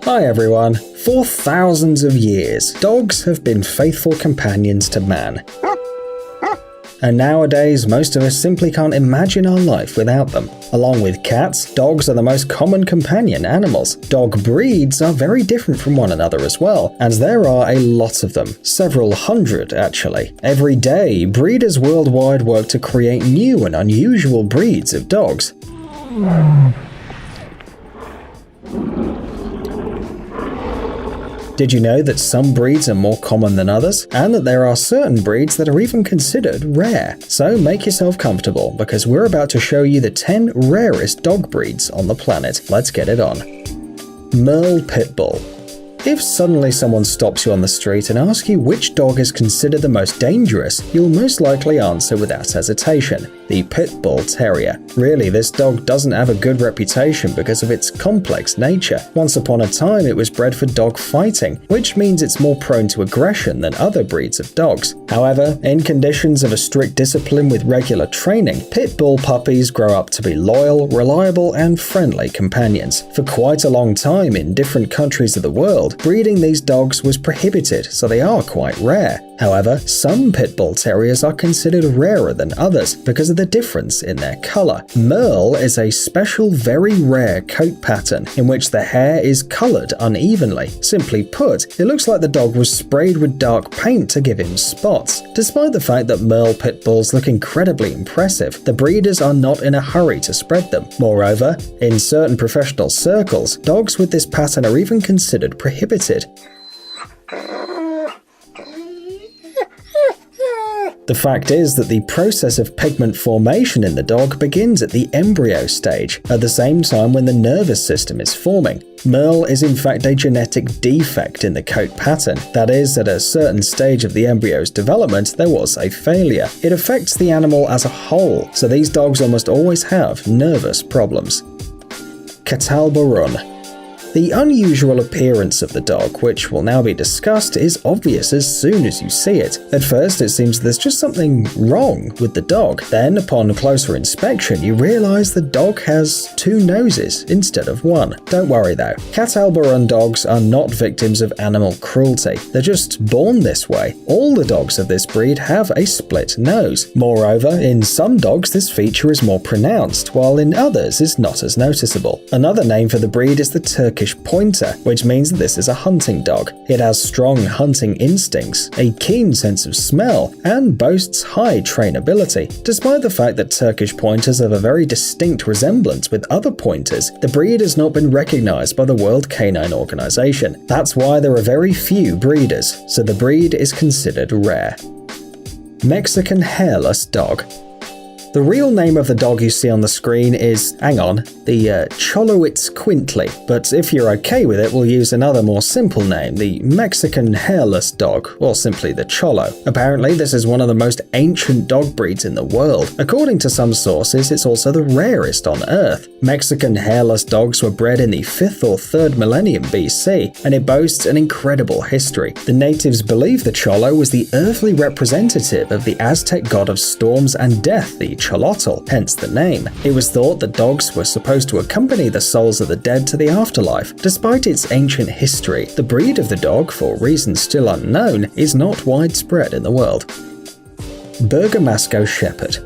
Hi everyone. For thousands of years, dogs have been faithful companions to man. And nowadays, most of us simply can't imagine our life without them. Along with cats, dogs are the most common companion animals. Dog breeds are very different from one another as well, and there are a lot of them, several hundred actually. Every day, breeders worldwide work to create new and unusual breeds of dogs. Did you know that some breeds are more common than others, and that there are certain breeds that are even considered rare? So make yourself comfortable, because we're about to show you the 10 rarest dog breeds on the planet. Let's get it on. Meer Pitbull. If suddenly someone stops you on the street and asks you which dog is considered the most dangerous, you'll most likely answer without hesitation: the Pitbull Terrier. Really, this dog doesn't have a good reputation because of its complex nature. Once upon a time, it was bred for dog fighting, which means it's more prone to aggression than other breeds of dogs. However, in conditions of a strict discipline with regular training, Pitbull puppies grow up to be loyal, reliable, and friendly companions. For quite a long time in different countries of the world, breeding these dogs was prohibited, so they are quite rare. However, some Pitbull Terriers are considered rarer than others because of the difference in their color. Merle is a special, very rare coat pattern in which the hair is colored unevenly. Simply put, it looks like the dog was sprayed with dark paint to give him spots. Despite the fact that Merle Pitbulls look incredibly impressive, the breeders are not in a hurry to spread them. Moreover, in certain professional circles, dogs with this pattern are even considered prohibited. The fact is that the process of pigment formation in the dog begins at the embryo stage, at the same time when the nervous system is forming. Merle is in fact a genetic defect in the coat pattern. That is, at a certain stage of the embryo's development, there was a failure. It affects the animal as a whole, so these dogs almost always have nervous problems. Catalbarun. The unusual appearance of the dog, which will now be discussed, is obvious as soon as you see it. At first, it seems there's just something wrong with the dog. Then, upon closer inspection, you realize the dog has two noses instead of one. Don't worry though, Catalbarun dogs are not victims of animal cruelty. They're just born this way. All the dogs of this breed have a split nose. Moreover, in some dogs this feature is more pronounced, while in others is not as noticeable. Another name for the breed is the Turkish Pointer, which means that this is a hunting dog. It has strong hunting instincts, a keen sense of smell, and boasts high trainability. Despite the fact that Turkish Pointers have a very distinct resemblance with other pointers, the breed has not been recognized by the World Canine Organization. That's why there are very few breeders, so the breed is considered rare. Mexican hairless dog. The real name of the dog you see on the screen is, the Xoloitzcuintli, but if you're okay with it, we'll use another more simple name, the Mexican hairless dog, or simply the Cholo. Apparently, this is one of the most ancient dog breeds in the world. According to some sources, it's also the rarest on Earth. Mexican hairless dogs were bred in the 5th or 3rd millennium BC, and it boasts an incredible history. The natives believe the Cholo was the earthly representative of the Aztec god of storms and death, the Xolotl, hence the name. It was thought that dogs were supposed to accompany the souls of the dead to the afterlife. Despite its ancient history, the breed of the dog, for reasons still unknown, is not widespread in the world. Bergamasco Shepherd.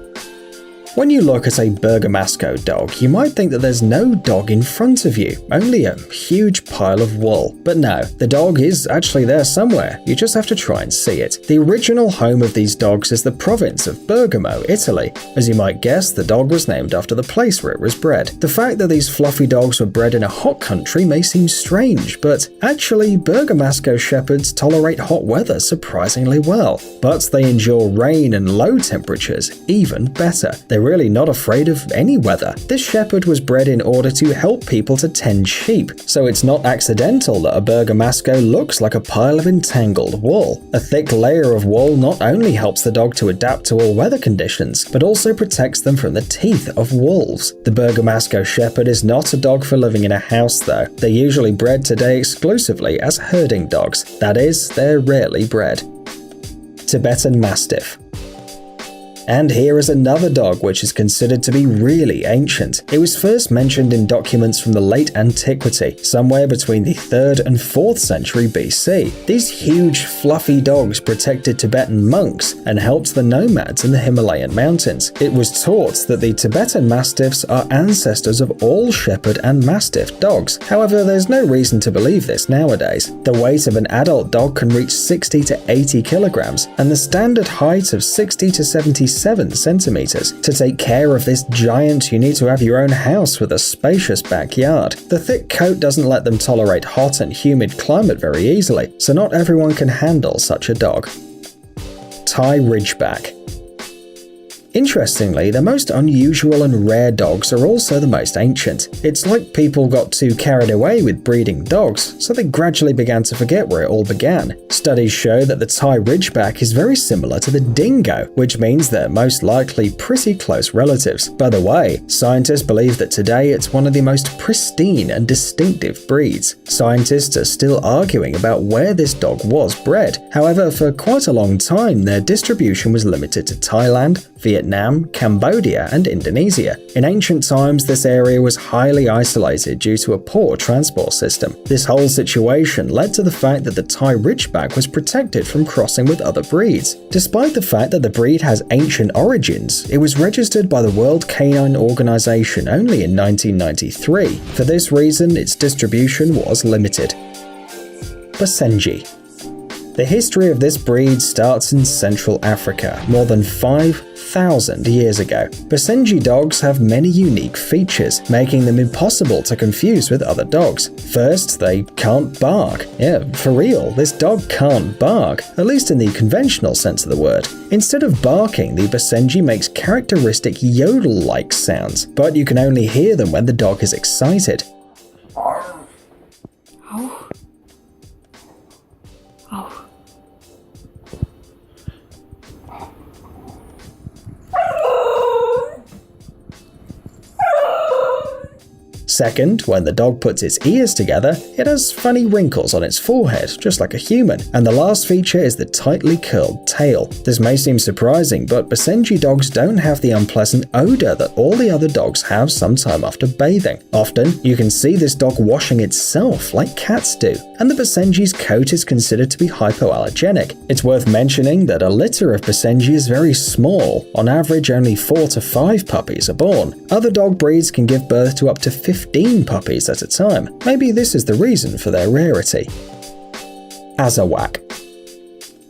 When you look at a Bergamasco dog, you might think that there's no dog in front of you, only a huge pile of wool. But no, the dog is actually there somewhere, you just have to try and see it. The original home of these dogs is the province of Bergamo, Italy. As you might guess, the dog was named after the place where it was bred. The fact that these fluffy dogs were bred in a hot country may seem strange, but actually Bergamasco Shepherds tolerate hot weather surprisingly well. But they endure rain and low temperatures even better. They're really not afraid of any weather. This shepherd was bred in order to help people to tend sheep, so it's not accidental that a Bergamasco looks like a pile of entangled wool. A thick layer of wool not only helps the dog to adapt to all weather conditions, but also protects them from the teeth of wolves. The Bergamasco shepherd is not a dog for living in a house though. They're usually bred today exclusively as herding dogs. That is, they're rarely bred. Tibetan Mastiff. And here is another dog which is considered to be really ancient. It was first mentioned in documents from the late antiquity, somewhere between the 3rd and 4th century BC. These huge, fluffy dogs protected Tibetan monks and helped the nomads in the Himalayan mountains. It was taught that the Tibetan Mastiffs are ancestors of all shepherd and mastiff dogs. However, there's no reason to believe this nowadays. The weight of an adult dog can reach 60 to 80 kilograms, and the standard height of 60 to 77 centimeters. To take care of this giant, you need to have your own house with a spacious backyard. The thick coat doesn't let them tolerate hot and humid climate very easily, so not everyone can handle such a dog. Thai Ridgeback. Interestingly, the most unusual and rare dogs are also the most ancient. It's like people got too carried away with breeding dogs, so they gradually began to forget where it all began. Studies show that the Thai Ridgeback is very similar to the dingo, which means they're most likely pretty close relatives. By the way, scientists believe that today it's one of the most pristine and distinctive breeds. Scientists are still arguing about where this dog was bred. However, for quite a long time, their distribution was limited to Thailand, Vietnam, Cambodia, and Indonesia. In ancient times, this area was highly isolated due to a poor transport system. This whole situation led to the fact that the Thai Ridgeback was protected from crossing with other breeds. Despite the fact that the breed has ancient origins, it was registered by the World Canine Organization only in 1993. For this reason, its distribution was limited. Basenji. The history of this breed starts in Central Africa, more than 5,000 years ago. Basenji dogs have many unique features, making them impossible to confuse with other dogs. First, they can't bark. Yeah, for real, this dog can't bark, at least in the conventional sense of the word. Instead of barking, the Basenji makes characteristic yodel-like sounds, but you can only hear them when the dog is excited. Second, when the dog puts its ears together, it has funny wrinkles on its forehead, just like a human. And the last feature is the tightly curled tail. This may seem surprising, but Basenji dogs don't have the unpleasant odor that all the other dogs have sometime after bathing. Often, you can see this dog washing itself like cats do, and the Basenji's coat is considered to be hypoallergenic. It's worth mentioning that a litter of Basenji is very small. On average, only 4 to 5 puppies are born. Other dog breeds can give birth to up to 15 puppies at a time. Maybe this is the reason for their rarity. Azawak.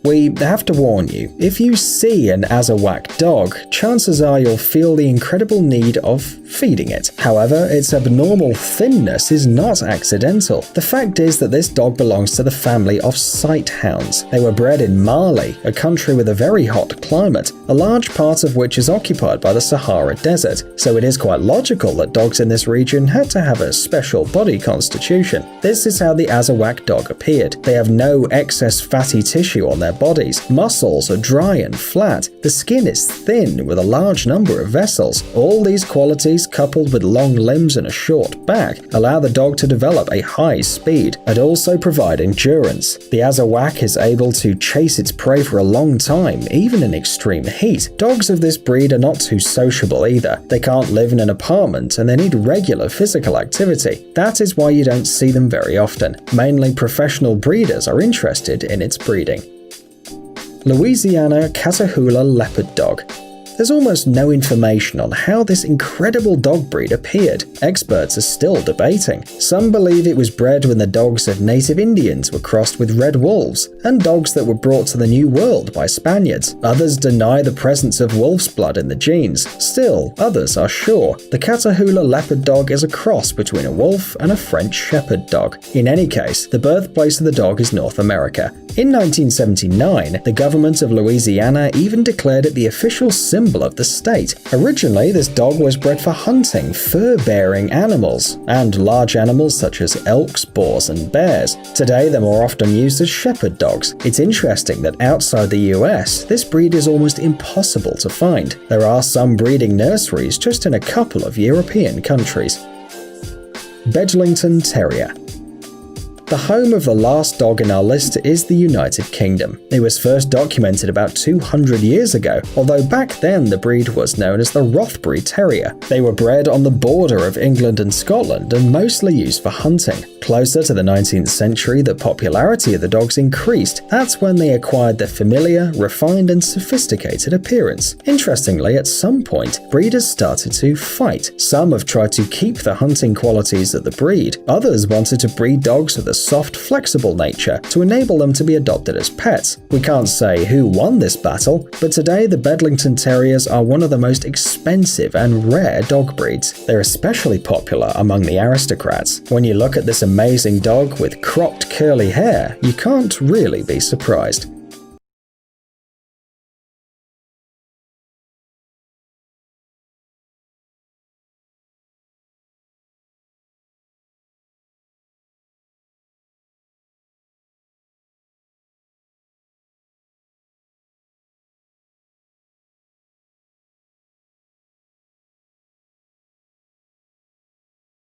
We have to warn you, if you see an Azawak dog, chances are you'll feel the incredible need of feeding it. However, its abnormal thinness is not accidental. The fact is that this dog belongs to the family of sighthounds. They were bred in Mali, a country with a very hot climate, a large part of which is occupied by the Sahara Desert, so it is quite logical that dogs in this region had to have a special body constitution. This is how the Azawak dog appeared. They have no excess fatty tissue on their bodies. Muscles are dry and flat. The skin is thin with a large number of vessels. All these qualities, coupled with long limbs and a short back, allow the dog to develop a high speed and also provide endurance. The Azawak is able to chase its prey for a long time, even in extreme heat. Dogs of this breed are not too sociable either. They can't live in an apartment and they need regular physical activity. That is why you don't see them very often. Mainly professional breeders are interested in its breeding. Louisiana Catahoula Leopard Dog. There's almost no information on how this incredible dog breed appeared. Experts are still debating. Some believe it was bred when the dogs of native Indians were crossed with red wolves, and dogs that were brought to the New World by Spaniards. Others deny the presence of wolf's blood in the genes. Still, others are sure. The Catahoula Leopard Dog is a cross between a wolf and a French Shepherd dog. In any case, the birthplace of the dog is North America. In 1979, the government of Louisiana even declared it the official symbol of the state. Originally, this dog was bred for hunting fur-bearing animals, and large animals such as elks, boars, and bears. Today, they're more often used as shepherd dogs. It's interesting that outside the US, this breed is almost impossible to find. There are some breeding nurseries just in a couple of European countries. Bedlington Terrier. The home of the last dog in our list is the United Kingdom. It was first documented about 200 years ago, although back then the breed was known as the Rothbury Terrier. They were bred on the border of England and Scotland and mostly used for hunting. Closer to the 19th century, the popularity of the dogs increased. That's when they acquired their familiar, refined and sophisticated appearance. Interestingly, at some point, breeders started to fight. Some have tried to keep the hunting qualities of the breed. Others wanted to breed dogs with a soft, flexible nature to enable them to be adopted as pets. We can't say who won this battle, but today the Bedlington Terriers are one of the most expensive and rare dog breeds. They're especially popular among the aristocrats. When you look at this amazing dog with cropped curly hair, you can't really be surprised.